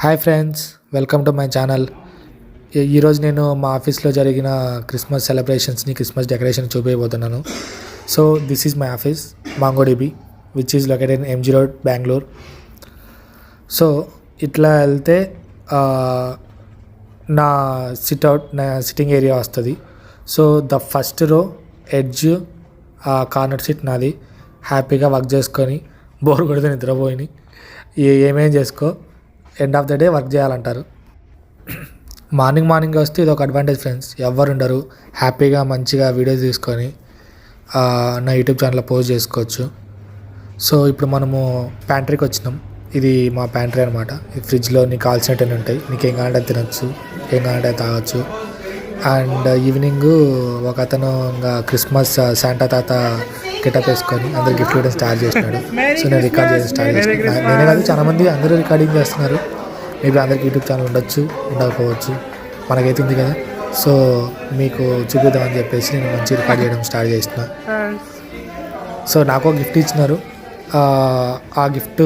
Hi friends, welcome to my channel. ఈరోజు నేను మా ఆఫీస్లో జరిగిన క్రిస్మస్ సెలబ్రేషన్స్ని, క్రిస్మస్ డెకరేషన్ చూపించబోతున్నాను. So this is my office, MongoDB, which is located in MG road, Bengaluru. So ఇట్లా వెళ్తే నా సిట్టింగ్ ఏరియా వస్తుంది. So the first row edge corner seat నాది. హ్యాపీగా వర్క్ చేసుకొని బోర్ కొడితే నిద్రపోయి ఏమేం చేసుకో, end of the day work చేయాలంటారు. మార్నింగ్ వస్తే ఇది ఒక అడ్వాంటేజ్ ఫ్రెండ్స్. ఎవ్వరు ఉండరు, హ్యాపీగా మంచిగా వీడియోస్ తీసుకొని నా యూట్యూబ్ ఛానల్లో పోస్ట్ చేసుకోవచ్చు. సో ఇప్పుడు మనము ప్యాంట్రీకి వచ్చినాం. ఇది మా ప్యాంట్రీ అనమాట. ఈ ఫ్రిడ్జ్లో నీకు కావాల్సినవి ఉంటాయి. నీకు ఏం కావాలంటే తినచ్చు, ఏం కావాలంటే తాగొచ్చు. అండ్ ఈవినింగ్ ఒక అతను ఇంకా క్రిస్మస్ శాంటా తాత గెటప్ వేసుకొని అందరు గిఫ్ట్ ఇవ్వడం స్టార్ట్ చేసినాడు. సో నేను రికార్డ్ చేయడం స్టార్ట్ చేసినాను. నేనే కాదు, చాలామంది అందరూ రికార్డింగ్ చేస్తున్నారు. మేబీ అందరికి యూట్యూబ్ ఛానల్ ఉండొచ్చు, ఉండకపోవచ్చు, మనకైతే ఉంది కదా. సో మీకు చూపిద్దామని చెప్పేసి నేను మంచి రికార్డ్ చేయడం స్టార్ట్ చేసిన. సో నాకు గిఫ్ట్ ఇచ్చినారు. ఆ గిఫ్ట్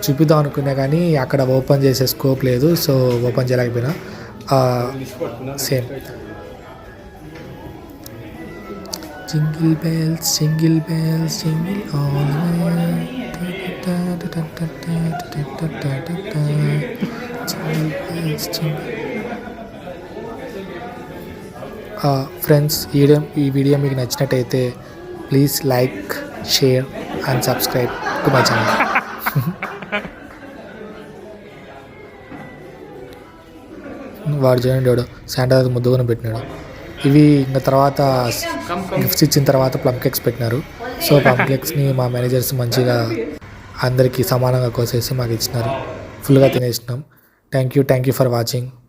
చూపిద్దాం అనుకున్నా కానీ అక్కడ ఓపెన్ చేసే స్కోప్ లేదు. సో ఓపెన్ చేయలేకపోయినా. Same jingle bells jingle bells jingle all friends, ఈ వీడియో మీకు నచ్చినట్టయితే please like, share and subscribe to my channel. వాడు చూడండి, వాడు శాంటా ముద్దుకొని పెట్టినాడు. ఇవి ఇంకా తర్వాత గిఫ్ట్స్ ఇచ్చిన తర్వాత ప్లమ్ కేక్స్ పెట్టినారు. సో ప్లమ్ కేక్స్ని మా మేనేజర్స్ మంచిగా అందరికీ సమానంగా కోసేసి మాకు ఇచ్చినారు. ఫుల్గా తినేసినాం. Thank you for watching.